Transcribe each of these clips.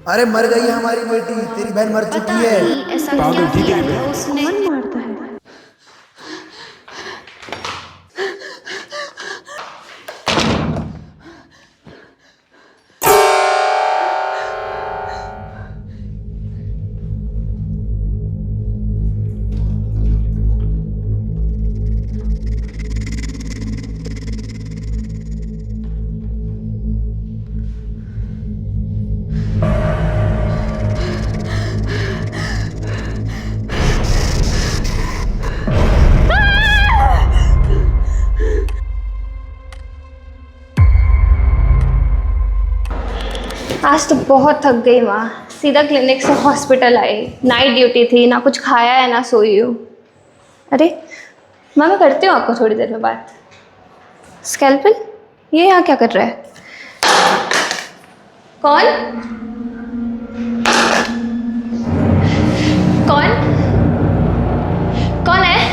अरे मर गई है हमारी बेटी, तेरी बहन मर पता चुकी है। नहीं ऐसा क्या पागल ठीक है किया बे। था उसने। कौन मारता है? आज तो बहुत थक गई माँ। सीधा क्लिनिक से हॉस्पिटल आई। नाइट ड्यूटी थी, ना कुछ खाया है ना सोई हूँ। अरे माँ, मैं करती हूँ आपको थोड़ी देर में बात। स्कैल्पेल, ये यहाँ क्या कर रहा है? कौन कौन कौन है?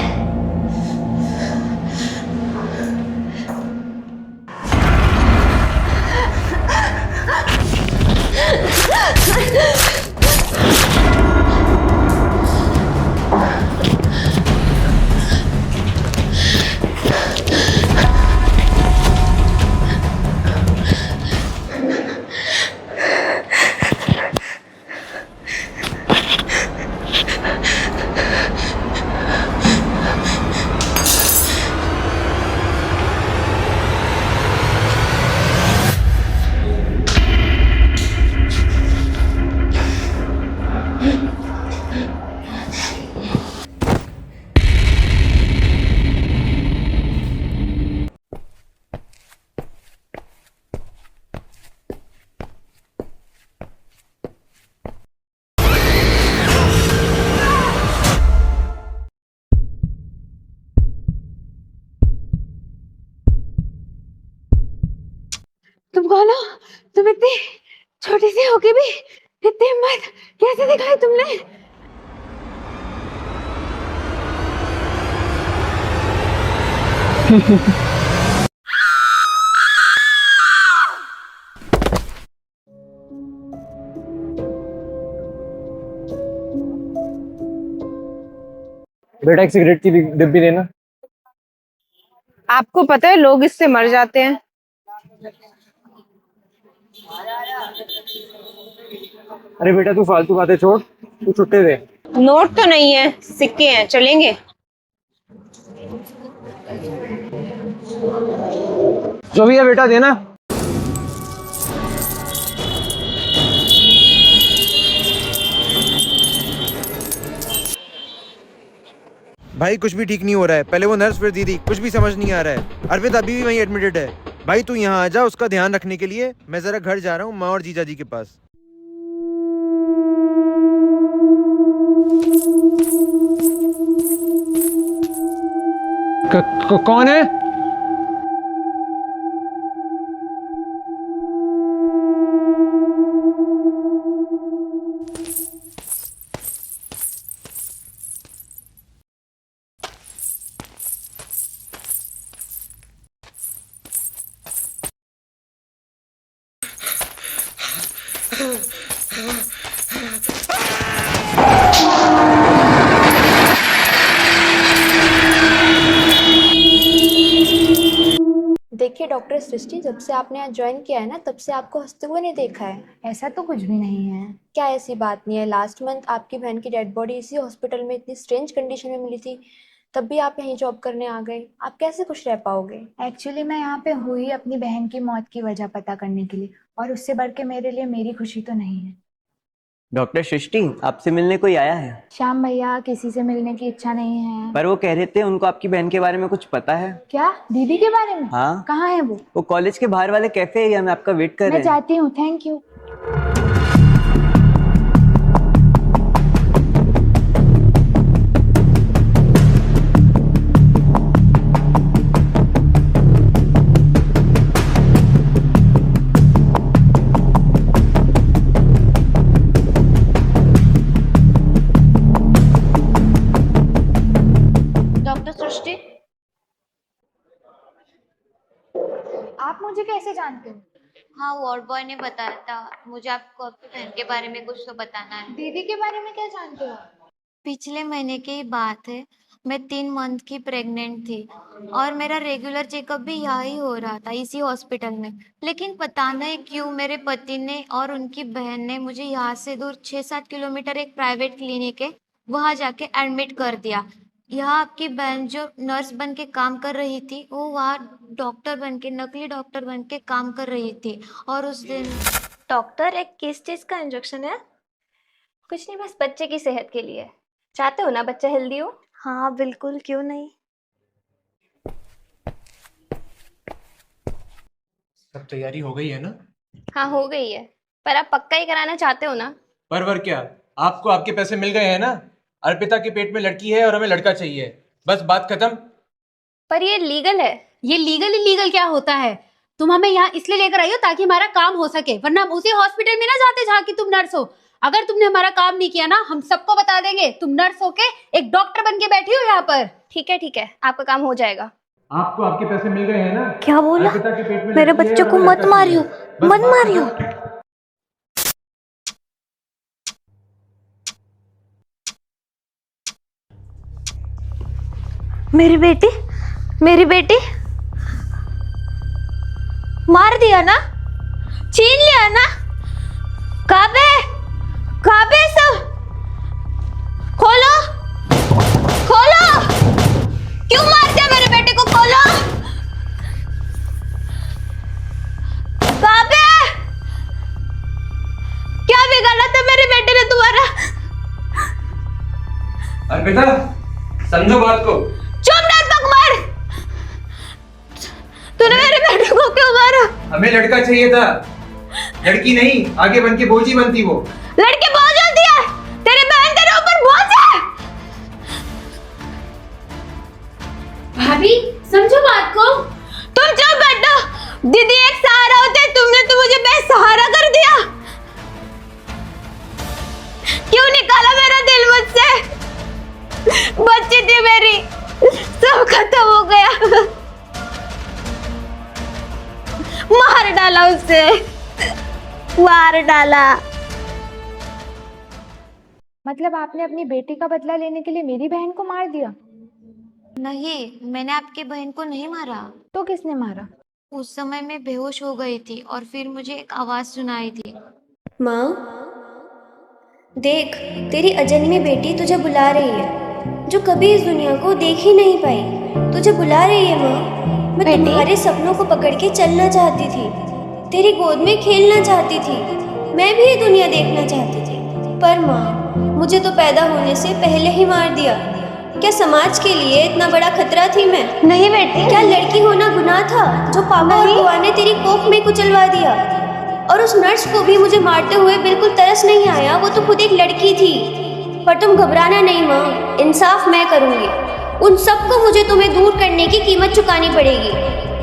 तुम कौन हो? तुम इतनी छोटी सी होके भी इतनी हिम्मत कैसे दिखाई तुमने? बेटा एक सिगरेट की डिब्बी देना। आपको पता है लोग इससे मर जाते हैं। अरे बेटा तू फालतू बातें छोड़, तू छुट्टे दे। नोट तो नहीं है, सिक्के हैं, चलेंगे? जो भी है बेटा देना। भाई कुछ भी ठीक नहीं हो रहा है। पहले वो नर्स, फिर दीदी, कुछ भी समझ नहीं आ रहा है। अरविंद अभी भी वहीं एडमिटेड है। भाई तू यहाँ आ जा, उसका ध्यान रखने के लिए। मैं जरा घर जा रहा हूँ माँ और जीजा जी के पास। कौन है? देखिए डॉक्टर सृष्टि, जब से आपने यहाँ ज्वाइन किया है ना, तब से आपको हंसते हुए नहीं देखा है। ऐसा तो कुछ भी नहीं है। क्या ऐसी बात नहीं है? लास्ट मंथ आपकी बहन की डेड बॉडी इसी हॉस्पिटल में इतनी स्ट्रेंज कंडीशन में मिली थी, तब भी आप यहीं जॉब करने आ गए। आप कैसे खुश रह पाओगे? एक्चुअली मैं यहाँ पे हुई अपनी बहन की मौत की वजह पता करने के लिए, और उससे बढ़ के मेरे लिए मेरी खुशी तो नहीं है। डॉक्टर सृष्टि, आपसे मिलने कोई आया है? श्याम भैया, किसी से मिलने की इच्छा नहीं है। पर वो कह रहे थे उनको आपकी बहन के बारे में कुछ पता है। क्या? दीदी के बारे में? हाँ। कहाँ है वो? वो कॉलेज के बाहर वाले कैफे एरिया में आपका वेट कर रहे मैं हैं। जाती हूँ, थैंक यू। डॉक्टर सृष्टि, आप मुझे कैसे जानते हो? हाँ, वार्ड बॉय ने बताया था। मुझे आपको आपकी बहन के बारे में कुछ तो बताना है। दीदी के बारे में क्या जानते हो? पिछले महीने की ही बात है। मैं 3 मंथ की प्रेग्नेंट थी और मेरा रेगुलर चेकअप भी यहाँ ही हो रहा था, इसी हॉस्पिटल में। लेकिन पता नहीं क्यों मेरे पति ने और उनकी बहन ने मुझे यहाँ से दूर 6-7 किलोमीटर एक प्राइवेट क्लिनिक है, वहाँ जाके एडमिट कर दिया। यहाँ आपकी बहन जो नर्स बन के काम कर रही थी, वो वहाँ डॉक्टर बन के, नकली डॉक्टर बन के काम कर रही थी। और उस दिन डॉक्टर, एक किस चीज़ का इंजेक्शन है? कुछ नहीं, बस बच्चे की सेहत के लिए। चाहते हो ना बच्चा हेल्दी हो? हाँ बिल्कुल, क्यों नहीं। सब तैयारी हो गई है ना? हाँ हो गई है, पर आप पक्का ही कराना चाहते हो ना? परवर क्या, आपको आपके पैसे मिल गए हैं ना? अर्पिता के पेट में लड़की है और हमें लड़का चाहिए, बस बात खत्म। पर ये लीगल है। ये लीगल इलीगल क्या होता है? तुम हमें यहाँ इसलिए लेकर आई हो ताकि हमारा काम हो सके, वरना हम उसी हॉस्पिटल में ना जाते जहाँ की तुम नर्स हो। अगर तुमने हमारा काम नहीं किया ना, हम सबको बता देंगे तुम नर्स होके एक डॉक्टर बन के बैठी हो यहाँ पर। ठीक है, आपका काम हो जाएगा। आपको आपके पैसे मिल गए हैं ना? क्या बोला? अर्पिता के पेट में मेरे लड़की है बच्चों और को हमें मत लड़का मारियो, चाहिए। बस मत बात मारियो। खत्म। मेरी बेटी मार दिया ना, छीन लिया ना? काबे सब खोलो, क्यों मारते हो मेरे बेटे को? खोलो काबे, क्या बिगाड़ा था मेरे बेटे ने तुम्हारा? अर्पिता, समझो बात को। चुप, डरपोक मार। तूने मेरे बेटे को क्यों मारा? हमें लड़का चाहिए था, लड़की नहीं। आगे बन के बोझ ही बनती वो। लड़के बोझ होती है, तेरी बहन तेरे ऊपर बोझ है। भाभी समझो बात को। तुम चुप बैठो। दीदी एक सहारा होते, तुमने तो मुझे बेसहारा कर दिया। क्यों निकाला मेरा दिल मुझसे? बच्ची थी मेरी, सब खत्म हो गया। मार डाला उसे, मार डाला। मतलब आपने अपनी बेटी का बदला लेने के लिए मेरी बहन को मार दिया? नहीं, मैंने आपकी बहन को नहीं मारा। तो किसने मारा? उस समय मैं बेहोश हो गई थी और फिर मुझे एक आवाज सुनाई थी। माँ देख, तेरी अजन्मी बेटी तुझे बुला रही है, जो कभी इस दुनिया को देख ही नहीं पाई। तुझे बुला रही है माँ। मैं तुम्हारे सपनों को पकड़ के चलना चाहती थी, तेरी गोद में खेलना चाहती थी, मैं भी ये दुनिया देखना चाहती थी। पर माँ, मुझे तो पैदा होने से पहले ही मार दिया। क्या समाज के लिए इतना बड़ा खतरा थी मैं? नहीं बेटी, क्या लड़की होना गुनाह था जो पापा और बुआ ने तेरी कोख में कुचलवा दिया? और उस नर्स को भी मुझे मारते हुए बिल्कुल तरस नहीं आया, वो तो खुद एक लड़की थी। पर तुम घबराना नहीं माँ, इंसाफ मैं करूँगी। उन सबको मुझे तुम्हें दूर करने की कीमत चुकानी पड़ेगी।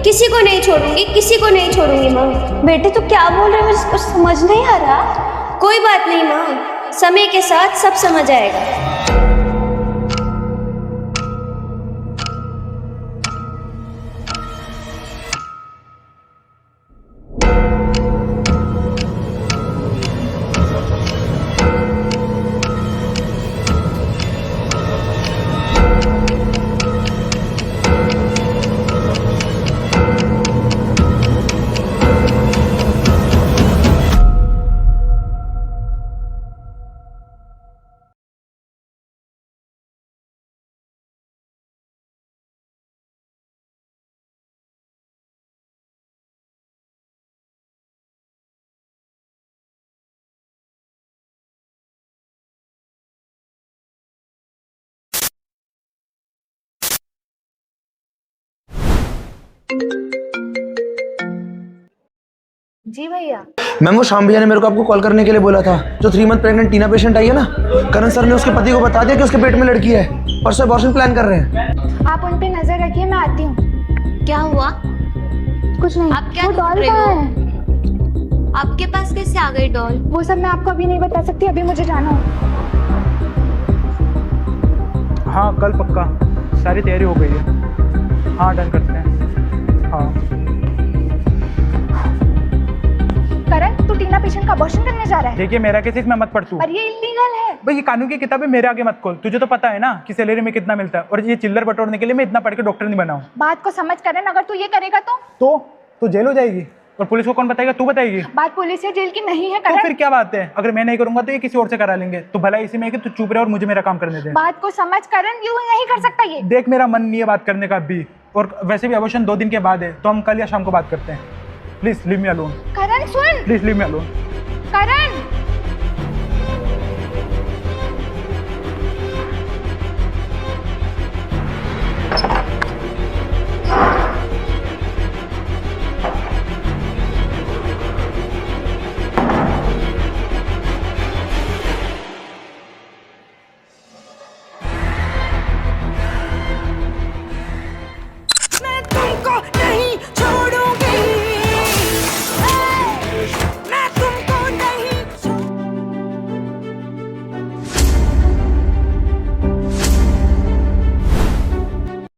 किसी को नहीं छोड़ूंगी, किसी को नहीं छोड़ूंगी माँ। बेटी तू क्या बोल रही है? मुझे कुछ समझ नहीं आ रहा। कोई बात नहीं माँ, समय के साथ सब समझ आएगा। जी भैया। मैम, वो शाम भैया ने मेरे को आपको कॉल करने के लिए बोला था। जो 3 मंथ प्रेग्नेंट टीना पेशेंट आई है ना, करण सर ने उसके पति को बता दिया कि उसके पेट में लड़की है, परसों अबॉर्शन प्लान कर रहे हैं। आप उन पे नजर रखिए, मैं आती हूँ। क्या हुआ? कुछ नहीं। आप क्या वो ढूंढ डॉल रहे कहाँ हो? है? आपके पास कैसे आ गई डॉल? वो सब मैं आपको अभी नहीं बता सकती, अभी मुझे जाना हो। हाँ, कल पक्का सारी तैयारी हो गई है। हाँ, डन करते हैं। हाँ पेशेंट का अबॉर्शन करने जा रहा है। देखिए मेरा केस इसमें मत पढ़ तू। पर ये इलीगल है। भाई ये कानून की किताबें मेरे आगे मत खोल। तुझे तो पता है ना कि सैलरी में कितना मिलता है, और ये चिल्लर बटोरने के लिए मैं इतना पढ़ के डॉक्टर नहीं बना हूँ। बात को समझ करण, अगर तू ये करेगा तो जेल हो जाएगी, और पुलिस को कौन बताएगा? तू बताएगी। बात पुलिस या जेल की नहीं है तो करण। फिर क्या बात है? अगर मैं नहीं करूंगा तो ये किसी और से करा लेंगे। तो भला इसी में है कि तू चुप रहे और मुझे मेरा काम करने दे। बात को समझ करण, यूं नहीं कर सकता ये। देख मेरा मन नहीं है बात करने का भी, और वैसे भी अबॉर्शन 2 दिन के बाद है, तो हम कल या शाम को बात करते हैं। Please leave me alone. Karan soon. Please leave me alone. Karan